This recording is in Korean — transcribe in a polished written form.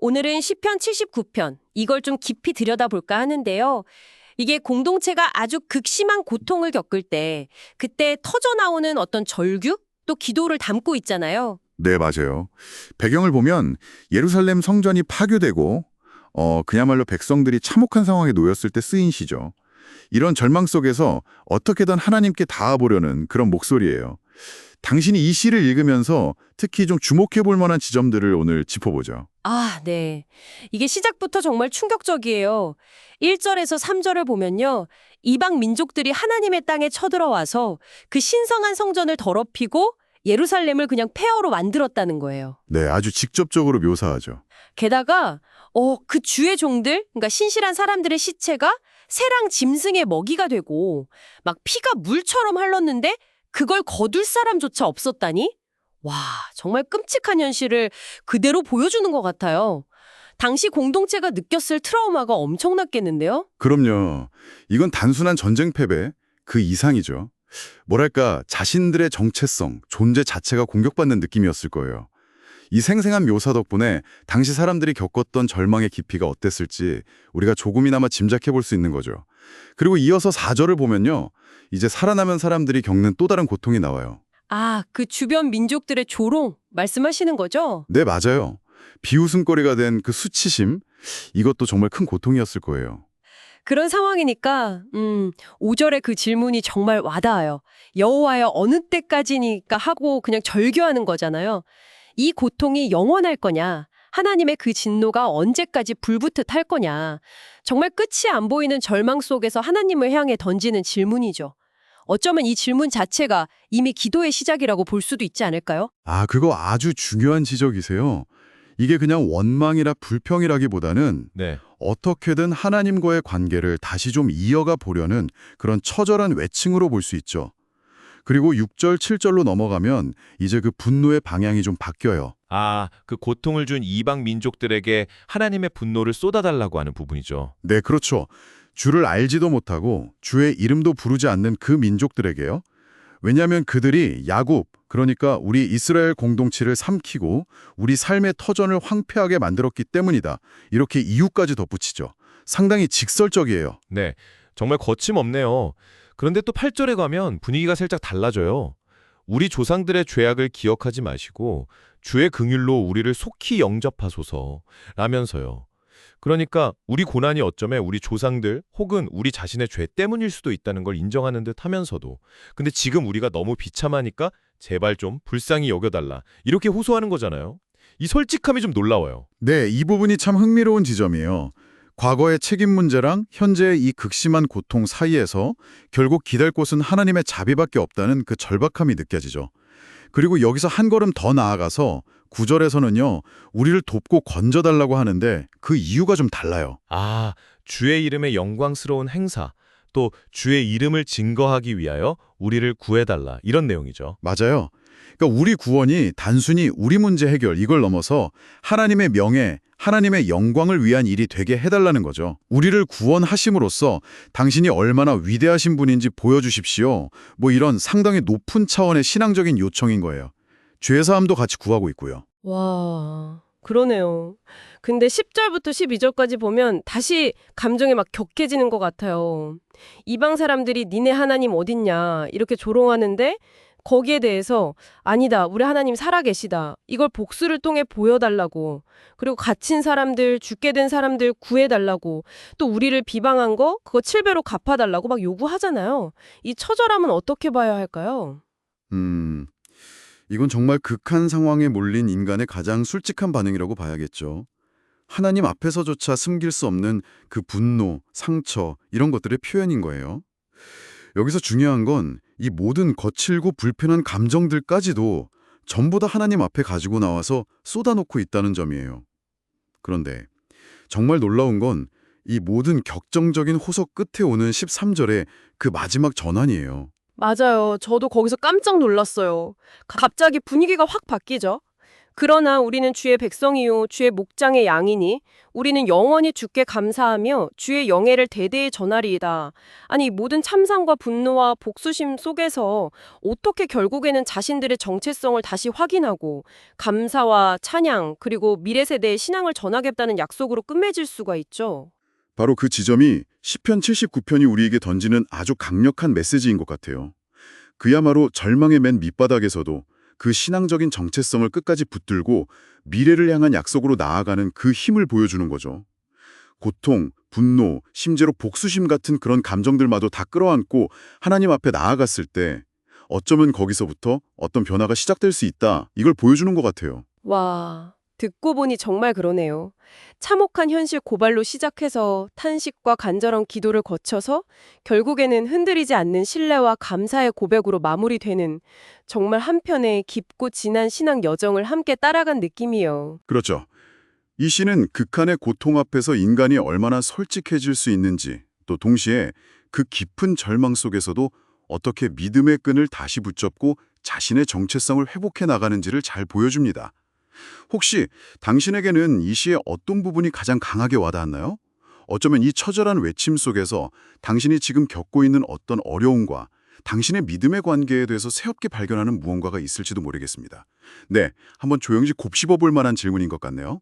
오늘은 시편 79편, 이걸 좀 깊이 들여다볼까 하는데요. 이게 공동체가 아주 극심한 고통을 겪을 때, 그때 터져나오는 어떤 절규? 또 기도를 담고 있잖아요. 네, 맞아요. 배경을 보면 예루살렘 성전이 파괴되고 그야말로 백성들이 참혹한 상황에 놓였을 때 쓰인 시죠. 이런 절망 속에서 어떻게든 하나님께 닿아보려는 그런 목소리예요. 당신이 이 시를 읽으면서 특히 좀 주목해 볼 만한 지점들을 오늘 짚어보죠. 아, 네. 이게 시작부터 정말 충격적이에요. 1절에서 3절을 보면요. 이방 민족들이 하나님의 땅에 쳐들어와서 그 신성한 성전을 더럽히고 예루살렘을 그냥 폐허로 만들었다는 거예요. 네, 아주 직접적으로 묘사하죠. 게다가 그 주의 종들, 그러니까 신실한 사람들의 시체가 새랑 짐승의 먹이가 되고 막 피가 물처럼 흘렀는데 그걸 거둘 사람조차 없었다니? 와, 정말 끔찍한 현실을 그대로 보여주는 것 같아요. 당시 공동체가 느꼈을 트라우마가 엄청났겠는데요? 그럼요. 이건 단순한 전쟁 패배, 그 이상이죠. 뭐랄까, 자신들의 정체성, 존재 자체가 공격받는 느낌이었을 거예요. 이 생생한 묘사 덕분에 당시 사람들이 겪었던 절망의 깊이가 어땠을지 우리가 조금이나마 짐작해 볼 수 있는 거죠. 그리고 이어서 4절을 보면요. 이제 살아남은 사람들이 겪는 또 다른 고통이 나와요. 아, 그 주변 민족들의 조롱 말씀하시는 거죠? 네, 맞아요. 비웃음거리가 된 그 수치심, 이것도 정말 큰 고통이었을 거예요. 그런 상황이니까 5절의 그 질문이 정말 와닿아요. 여호와여 어느 때까지니까 하고 그냥 절규하는 거잖아요. 이 고통이 영원할 거냐? 하나님의 그 진노가 언제까지 불붙듯 할 거냐? 정말 끝이 안 보이는 절망 속에서 하나님을 향해 던지는 질문이죠. 어쩌면 이 질문 자체가 이미 기도의 시작이라고 볼 수도 있지 않을까요? 아, 그거 아주 중요한 지적이세요. 이게 그냥 원망이라 불평이라기보다는 네. 어떻게든 하나님과의 관계를 다시 좀 이어가 보려는 그런 처절한 외침으로 볼 수 있죠. 그리고 6절, 7절로 넘어가면 이제 그 분노의 방향이 좀 바뀌어요. 아, 그 고통을 준 이방 민족들에게 하나님의 분노를 쏟아달라고 하는 부분이죠. 네, 그렇죠. 주를 알지도 못하고 주의 이름도 부르지 않는 그 민족들에게요. 왜냐하면 그들이 야곱, 그러니까 우리 이스라엘 공동체를 삼키고 우리 삶의 터전을 황폐하게 만들었기 때문이다. 이렇게 이유까지 덧붙이죠. 상당히 직설적이에요. 네, 정말 거침없네요. 그런데 또 8절에 가면 분위기가 살짝 달라져요. 우리 조상들의 죄악을 기억하지 마시고 주의 긍휼로 우리를 속히 영접하소서 라면서요. 그러니까 우리 고난이 어쩌면 우리 조상들 혹은 우리 자신의 죄 때문일 수도 있다는 걸 인정하는 듯 하면서도 근데 지금 우리가 너무 비참하니까 제발 좀 불쌍히 여겨달라 이렇게 호소하는 거잖아요. 이 솔직함이 좀 놀라워요. 네, 이 부분이 참 흥미로운 지점이에요. 과거의 책임 문제랑 현재의 이 극심한 고통 사이에서 결국 기댈 곳은 하나님의 자비밖에 없다는 그 절박함이 느껴지죠. 그리고 여기서 한 걸음 더 나아가서 9절에서는요. 우리를 돕고 건져달라고 하는데 그 이유가 좀 달라요. 아, 주의 이름의 영광스러운 행사, 또 주의 이름을 증거하기 위하여 우리를 구해달라 이런 내용이죠. 맞아요. 그러니까 우리 구원이 단순히 우리 문제 해결 이걸 넘어서 하나님의 명예, 하나님의 영광을 위한 일이 되게 해달라는 거죠. 우리를 구원하심으로써 당신이 얼마나 위대하신 분인지 보여주십시오. 뭐 이런 상당히 높은 차원의 신앙적인 요청인 거예요. 죄사함도 같이 구하고 있고요. 와, 그러네요. 근데 10절부터 12절까지 보면 다시 감정이 막 격해지는 것 같아요. 이방 사람들이 니네 하나님 어딨냐 이렇게 조롱하는데 거기에 대해서 아니다, 우리 하나님 살아계시다. 이걸 복수를 통해 보여달라고. 그리고 갇힌 사람들, 죽게 된 사람들 구해달라고. 또 우리를 비방한 거 그거 7배로 갚아달라고 막 요구하잖아요. 이 처절함은 어떻게 봐야 할까요? 이건 정말 극한 상황에 몰린 인간의 가장 솔직한 반응이라고 봐야겠죠. 하나님 앞에서조차 숨길 수 없는 그 분노, 상처 이런 것들의 표현인 거예요. 여기서 중요한 건 이 모든 거칠고 불편한 감정들까지도 전부 다 하나님 앞에 가지고 나와서 쏟아놓고 있다는 점이에요. 그런데 정말 놀라운 건 이 모든 격정적인 호소 끝에 오는 13절의 그 마지막 전환이에요. 맞아요. 저도 거기서 깜짝 놀랐어요. 갑자기 분위기가 확 바뀌죠. 그러나 우리는 주의 백성이요 주의 목장의 양이니 우리는 영원히 주께 감사하며 주의 영예를 대대히 전하리이다. 아니 모든 참상과 분노와 복수심 속에서 어떻게 결국에는 자신들의 정체성을 다시 확인하고 감사와 찬양 그리고 미래 세대의 신앙을 전하겠다는 약속으로 끝맺을 수가 있죠. 바로 그 지점이 시편 79편이 우리에게 던지는 아주 강력한 메시지인 것 같아요. 그야말로 절망의 맨 밑바닥에서도 그 신앙적인 정체성을 끝까지 붙들고 미래를 향한 약속으로 나아가는 그 힘을 보여주는 거죠. 고통, 분노, 심지어 복수심 같은 그런 감정들마저 다 끌어안고 하나님 앞에 나아갔을 때 어쩌면 거기서부터 어떤 변화가 시작될 수 있다. 이걸 보여주는 것 같아요. 와, 듣고 보니 정말 그러네요. 참혹한 현실 고발로 시작해서 탄식과 간절한 기도를 거쳐서 결국에는 흔들리지 않는 신뢰와 감사의 고백으로 마무리되는 정말 한편의 깊고 진한 신앙 여정을 함께 따라간 느낌이에요. 그렇죠. 이 시는 극한의 고통 앞에서 인간이 얼마나 솔직해질 수 있는지, 또 동시에 그 깊은 절망 속에서도 어떻게 믿음의 끈을 다시 붙잡고 자신의 정체성을 회복해 나가는지를 잘 보여줍니다. 혹시 당신에게는 이 시의 어떤 부분이 가장 강하게 와닿았나요? 어쩌면 이 처절한 외침 속에서 당신이 지금 겪고 있는 어떤 어려움과 당신의 믿음의 관계에 대해서 새롭게 발견하는 무언가가 있을지도 모르겠습니다. 네, 한번 조용히 곱씹어 볼 만한 질문인 것 같네요.